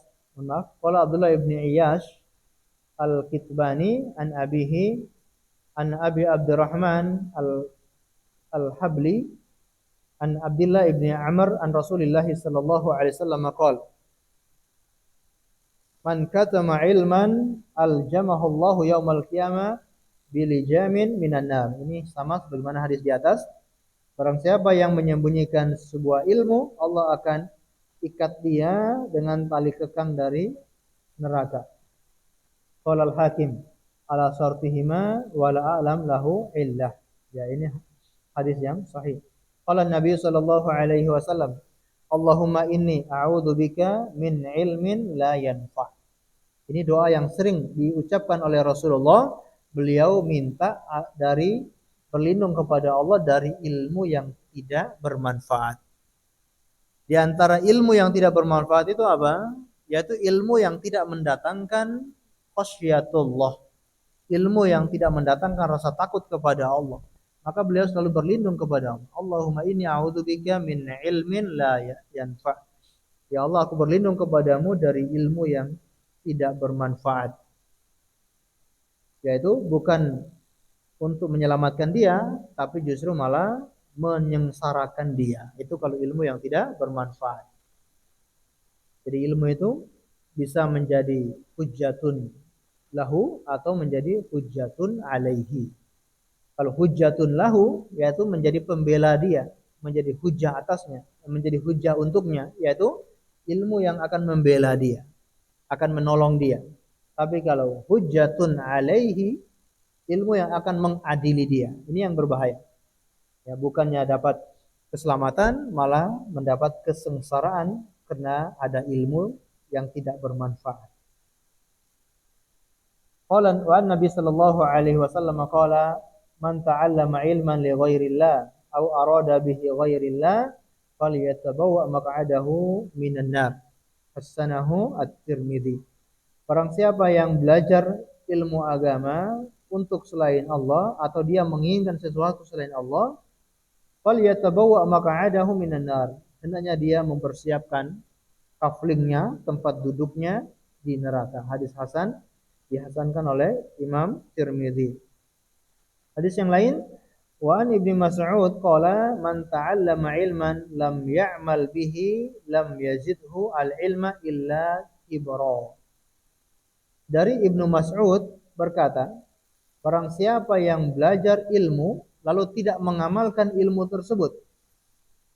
qala Abdullah ibn Iyash al-Kitbani an abihi an Abi Abdurrahman al-Habli an Abdullah ibn Amr an Rasulillah sallallahu alaihi wasallam qala man katama ilman aljamahu Allah yaumal qiyamah bilijamin minan nar. Ini sama sebagaimana hadis di atas. Barang siapa yang menyembunyikan sebuah ilmu, Allah akan ikat dia dengan tali kekang dari neraka. Qala al-Hakim ala syartihima wala a'lam lahu illah. Ya, ini hadis yang sahih. Qala Nabi sallallahu alaihi wasallam, Allahumma inni a'udzubika min ilmin la yanfa'. Ini doa yang sering diucapkan oleh Rasulullah. Beliau minta dari berlindung kepada Allah dari ilmu yang tidak bermanfaat. Di antara ilmu yang tidak bermanfaat itu apa? Yaitu ilmu yang tidak mendatangkan khasyatullah. Ilmu yang tidak mendatangkan rasa takut kepada Allah. Maka beliau selalu berlindung kepada Allah. Allahumma inni a'udzubika min ilmin la yanfa'. Ya Allah, aku berlindung kepadamu dari ilmu yang tidak bermanfaat. Yaitu bukan untuk menyelamatkan dia, tapi justru malah menyengsarakan dia. Itu kalau ilmu yang tidak bermanfaat. Jadi ilmu itu bisa menjadi hujjatun lahu atau menjadi hujjatun alaihi. Kalau hujjatun lahu yaitu menjadi pembela dia, menjadi hujjah atasnya, menjadi hujjah untuknya, yaitu ilmu yang akan membela dia, akan menolong dia. Tapi kalau hujjatun alaihi, ilmu yang akan mengadili dia. Ini yang berbahaya. Ya, bukannya dapat keselamatan, malah mendapat kesengsaraan karena ada ilmu yang tidak bermanfaat. Qala wa Nabi sallallahu alaihi wasallam qala man ta'allama ilman li ghairillah aw arada bihi ghairillah falyatabawwa maq'adahu minan nar. Hasanahu at-Tirmidzi. Barang siapa yang belajar ilmu agama untuk selain Allah atau dia menginginkan sesuatu selain Allah, falyatabawwa maq'adahu minan nar. Hendaknya dia mempersiapkan kaflingnya, tempat duduknya di neraka. Hadis hasan dihasankan oleh Imam Tirmidzi. Hadis yang lain, wa an Ibnu Mas'ud qala man ta'allama ilman lam ya'mal bihi lam yazidhu al-ilma illa kibra. Dari Ibnu Mas'ud berkata, barang siapa yang belajar ilmu lalu tidak mengamalkan ilmu tersebut.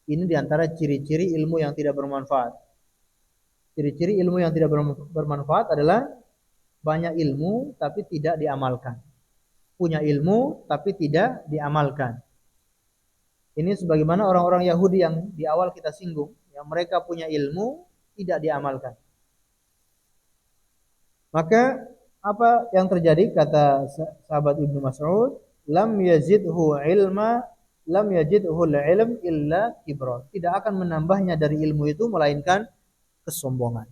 Ini diantara ciri-ciri ilmu yang tidak bermanfaat. Ciri-ciri ilmu yang tidak bermanfaat adalah banyak ilmu tapi tidak diamalkan. Punya ilmu tapi tidak diamalkan. Ini sebagaimana orang-orang Yahudi yang di awal kita singgung, yang mereka punya ilmu tidak diamalkan. Maka apa yang terjadi kata sahabat Ibnu Mas'ud, lam yazidhu al-ilm illa kibra. Tidak akan menambahnya dari ilmu itu melainkan kesombongan.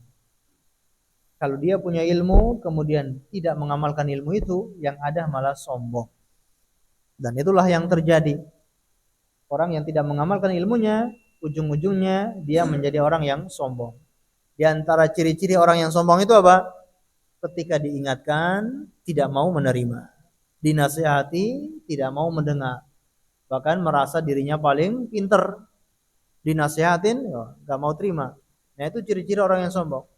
Kalau dia punya ilmu kemudian tidak mengamalkan ilmu itu, yang ada malah sombong. Dan itulah yang terjadi. Orang yang tidak mengamalkan ilmunya, ujung-ujungnya dia menjadi orang yang sombong. Di antara ciri-ciri orang yang sombong itu apa? Ketika diingatkan tidak mau menerima, dinasihati tidak mau mendengar, bahkan merasa dirinya paling pinter. Dinasihatin nggak mau terima. Nah, itu ciri-ciri orang yang sombong.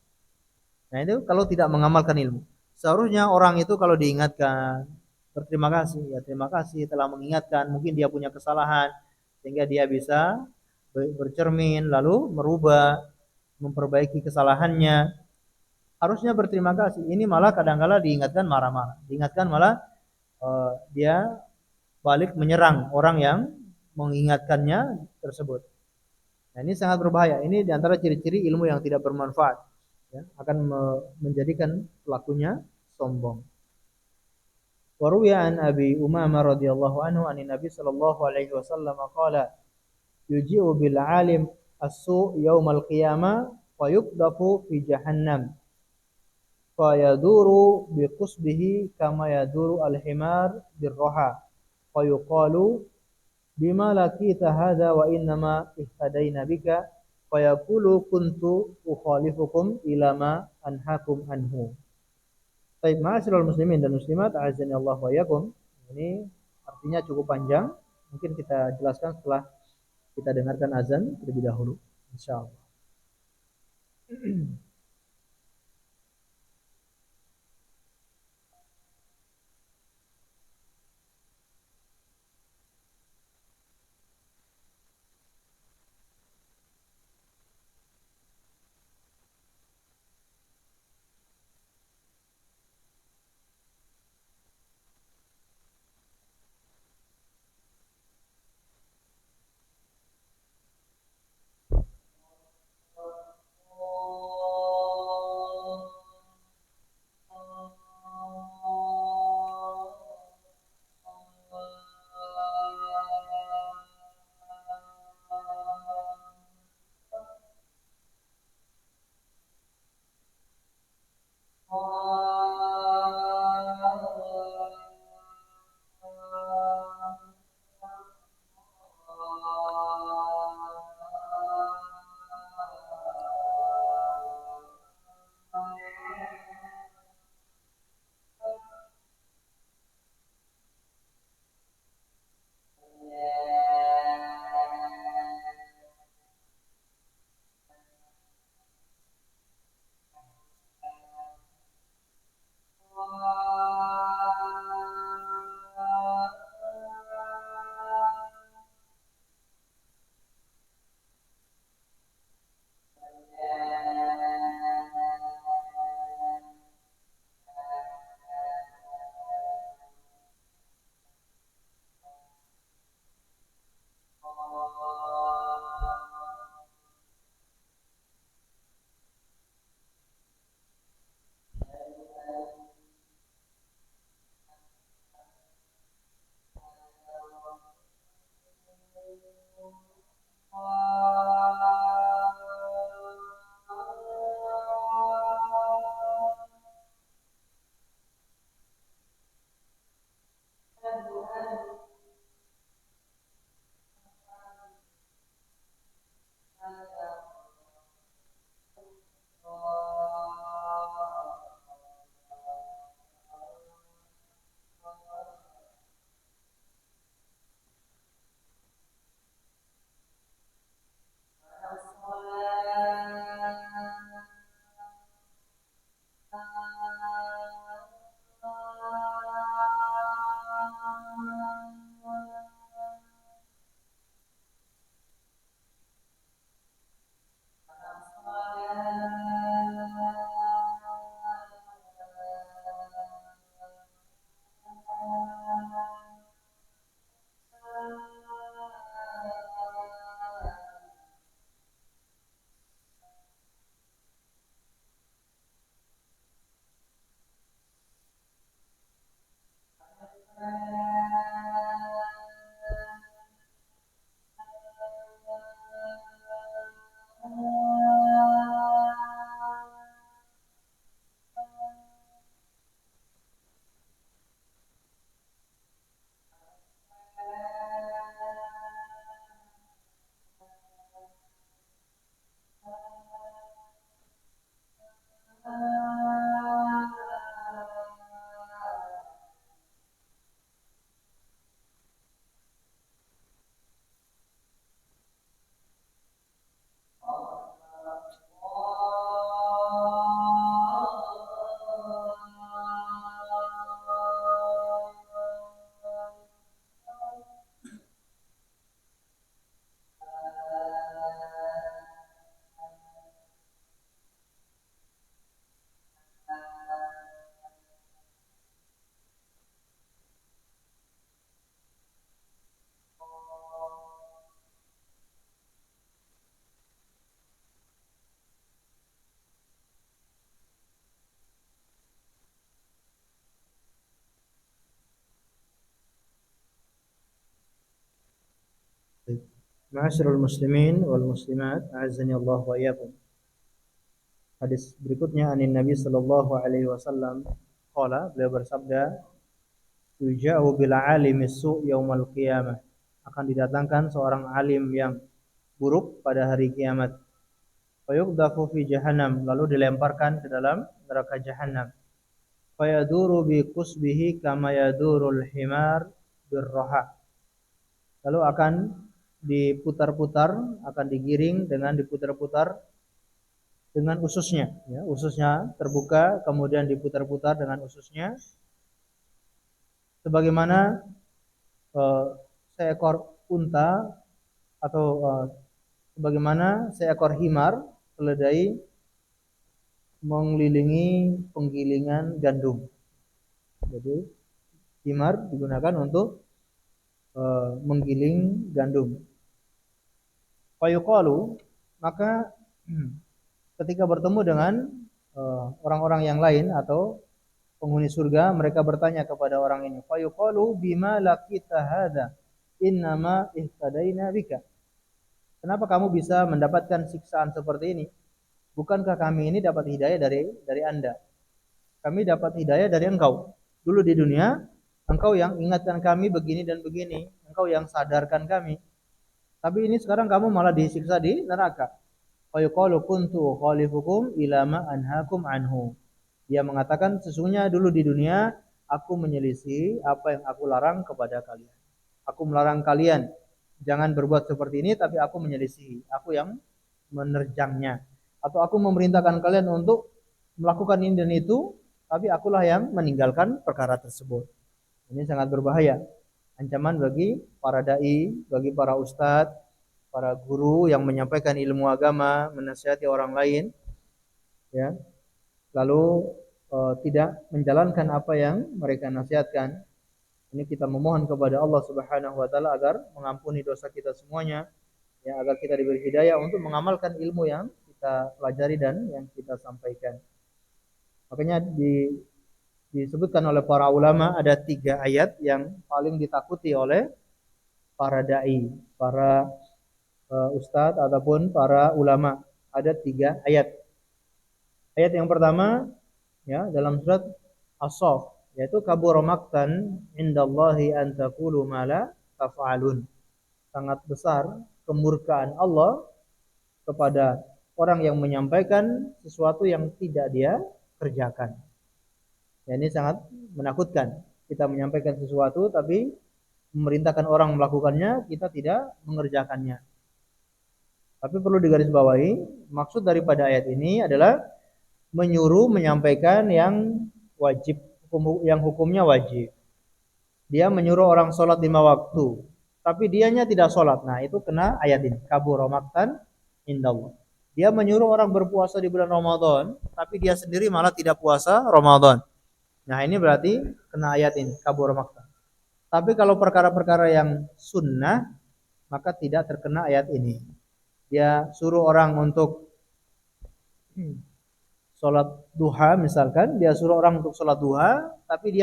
Nah, itu kalau tidak mengamalkan ilmu. Seharusnya orang itu kalau diingatkan berterima kasih, ya terima kasih telah mengingatkan, mungkin dia punya kesalahan sehingga dia bisa bercermin lalu merubah, memperbaiki kesalahannya. Harusnya berterima kasih. Ini malah kadang-kala diingatkan marah-marah. Diingatkan malah dia balik menyerang orang yang mengingatkannya tersebut. Nah, ini sangat berbahaya. Ini diantara ciri-ciri ilmu yang tidak bermanfaat. Ya, akan menjadikan pelakunya sombong. Wa ruwiya an Abi Umamah radhiyallahu anhu an Nabi sallallahu alaihi wasallam qala yuji'u bil 'alim as-su' yaumal qiyamah wa yuqdafu fi jahannam fa yaduru bi qusbihi kama yaduru al-himar birraha fa yuqalu bima laqita hadha wa innama ihtadaina bika fayaqulu kuntu ukhalifukum ila ma anhakum anhu. Baik, ma'asyiral muslimin dan muslimat, a'azzani Allah wa iyyakum. Ini artinya cukup panjang. Mungkin kita jelaskan setelah kita dengarkan azan terlebih dahulu, insyaallah. Ma'asyiral muslimin wal muslimat, a'azzani Allah wa iyyakum. Hadis berikutnya anin Nabi sallallahu alaihi wasallam qala, beliau bersabda, yuja'u bil alimi su' yaumal qiyamah. Akan didatangkan seorang alim yang buruk pada hari kiamat. Fayuqdafu fi jahannam, lalu dilemparkan ke dalam neraka jahannam. Fayaduru bi qusbihi kama yadurul himar birraha. Lalu akan diputar-putar, akan digiring dengan diputar-putar dengan ususnya, ya, ususnya terbuka kemudian diputar-putar dengan ususnya, sebagaimana seekor unta atau sebagaimana seekor himar keledai mengelilingi penggilingan gandum. Jadi himar digunakan untuk menggiling gandum. Fayuqalu, maka ketika bertemu dengan orang-orang yang lain atau penghuni surga, mereka bertanya kepada orang ini, fayuqalu bima laqita hadza innama ihtadaina bika. Kenapa kamu bisa mendapatkan siksaan seperti ini? Bukankah kami ini dapat hidayah dari Anda? Kami dapat hidayah dari engkau. Dulu di dunia, engkau yang ingatkan kami begini dan begini, engkau yang sadarkan kami. Tapi ini sekarang kamu malah disiksa di neraka. Fayuqalu kuntu khalifukum ila ma anhaakum anhu. Dia mengatakan, sesungguhnya dulu di dunia aku menyelisih apa yang aku larang kepada kalian. Aku melarang kalian jangan berbuat seperti ini, tapi aku menyelisihi, aku yang menerjangnya. Atau aku memerintahkan kalian untuk melakukan ini dan itu, tapi akulah yang meninggalkan perkara tersebut. Ini sangat berbahaya. Ancaman bagi para dai, bagi para ustadz, para guru yang menyampaikan ilmu agama, menasihati orang lain, ya, lalu tidak menjalankan apa yang mereka nasihatkan. Ini kita memohon kepada Allah Subhanahu wa taala agar mengampuni dosa kita semuanya, ya, agar kita diberi hidayah untuk mengamalkan ilmu yang kita pelajari dan yang kita sampaikan. Makanya disebutkan oleh para ulama ada 3 ayat yang paling ditakuti oleh para dai, para ustadz ataupun para ulama. Ada 3 ayat. Ayat yang pertama, ya, dalam surat As-Saff, yaitu kabura maqtan indallahi an taqulu ma la taf'alun. Sangat besar kemurkaan Allah kepada orang yang menyampaikan sesuatu yang tidak dia kerjakan. Ya, ini sangat menakutkan. Kita menyampaikan sesuatu tapi memerintahkan orang melakukannya, kita tidak mengerjakannya. Tapi perlu digarisbawahi, maksud daripada ayat ini adalah menyuruh menyampaikan yang wajib, yang hukumnya wajib. Dia menyuruh orang sholat 5 waktu, tapi dianya tidak sholat. Nah, itu kena ayat ini, kabura maqtan indallah. Dia menyuruh orang berpuasa di bulan Ramadan, tapi dia sendiri malah tidak puasa Ramadan. Nah, ini berarti kena ayat ini, kabura maqtan. Tapi kalau perkara-perkara yang sunnah, maka tidak terkena ayat ini. Dia suruh orang untuk sholat duha misalkan, dia suruh orang untuk sholat duha, tapi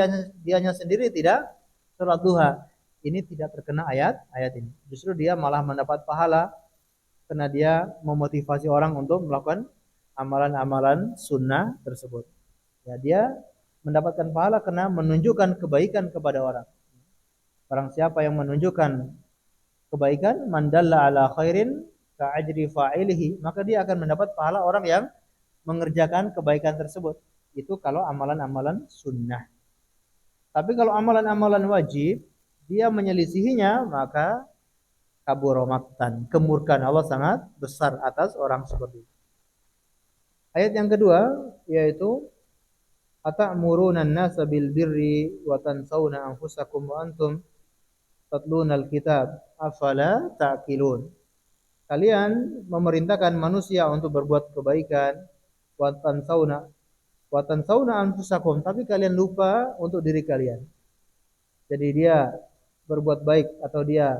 dianya sendiri tidak sholat duha. Ini tidak terkena ayat ini. Justru dia malah mendapat pahala karena dia memotivasi orang untuk melakukan amalan-amalan sunnah tersebut. Ya, dia mendapatkan pahala karena menunjukkan kebaikan kepada orang. Barang siapa yang menunjukkan kebaikan, mandalla ala khairin ka'ajri fa'ilihi, maka dia akan mendapat pahala orang yang mengerjakan kebaikan tersebut. Itu kalau amalan-amalan sunnah. Tapi kalau amalan-amalan wajib, dia menyelisihinya, maka kabura maqtan, kemurkaan Allah sangat besar atas orang seperti itu. Ayat yang kedua yaitu atamuruna an-nasa bil birri wa tansawna anfusakum wa antum tatlunal kitab afala ta'qilun. Kalian memerintahkan manusia untuk berbuat kebaikan, wa tansawna anfusakum, tapi kalian lupa untuk diri kalian. Jadi dia berbuat baik atau dia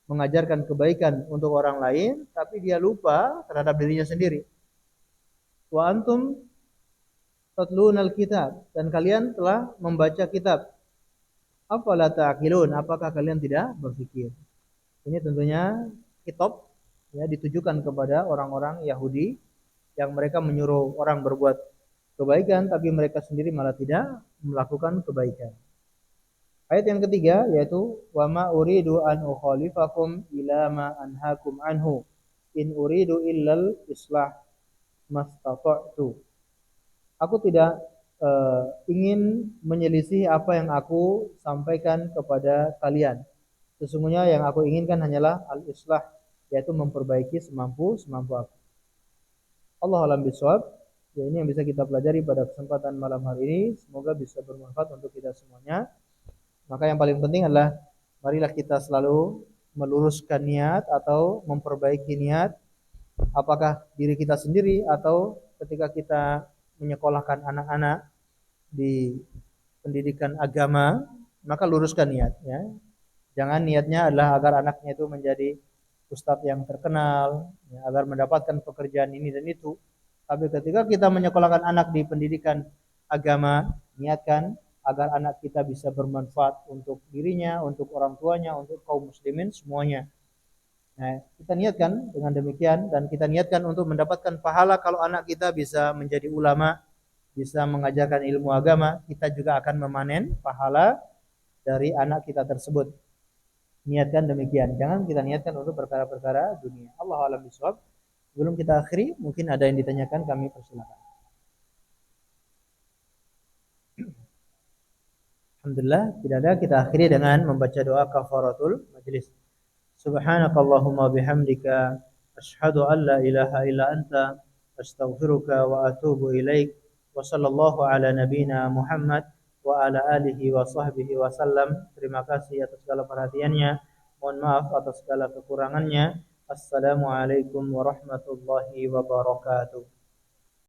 mengajarkan kebaikan untuk orang lain, tapi dia lupa terhadap dirinya sendiri. Wa antum tatlunal kitab, dan kalian telah membaca kitab. Afala ta'qilun, apakah kalian tidak berpikir? Ini tentunya khitab ya ditujukan kepada orang-orang Yahudi yang mereka menyuruh orang berbuat kebaikan tapi mereka sendiri malah tidak melakukan kebaikan. Ayat yang ketiga yaitu wa ma uridu an ukhalifakum ila ma anhaakum anhu in uridu illal islah mastata'tu. Aku tidak ingin menyelisih apa yang aku sampaikan kepada kalian. Sesungguhnya yang aku inginkan hanyalah al-islah, yaitu memperbaiki semampu aku. Allah alam bisawab. Ya, ini yang bisa kita pelajari pada kesempatan malam hari ini. Semoga bisa bermanfaat untuk kita semuanya. Maka yang paling penting adalah marilah kita selalu meluruskan niat atau memperbaiki niat, apakah diri kita sendiri atau ketika kita menyekolahkan anak-anak di pendidikan agama, maka luruskan niat ya. Jangan niatnya adalah agar anaknya itu menjadi ustadz yang terkenal, ya, agar mendapatkan pekerjaan ini dan itu. Tapi ketika kita menyekolahkan anak di pendidikan agama, niatkan agar anak kita bisa bermanfaat untuk dirinya, untuk orang tuanya, untuk kaum muslimin semuanya. Nah, kita niatkan dengan demikian dan kita niatkan untuk mendapatkan pahala kalau anak kita bisa menjadi ulama, bisa mengajarkan ilmu agama, kita juga akan memanen pahala dari anak kita tersebut. Niatkan demikian. Jangan kita niatkan untuk perkara-perkara dunia. Allah a'lam bishawab. Sebelum kita akhiri, mungkin ada yang ditanyakan, kami persilakan. Alhamdulillah, tidak ada. Kita akhiri dengan membaca doa kafaratul majlis. Subhanakallahumma bihamdika asyhadu an la ilaha illa anta astaghfiruka wa atubu ilaik. Wa sallallahu ala nabiyyina Muhammad wa ala alihi wa sahbihi wa sallam. Terima kasih atas segala perhatiannya. Mohon maaf atas segala kekurangannya. Assalamualaikum warahmatullahi wabarakatuh.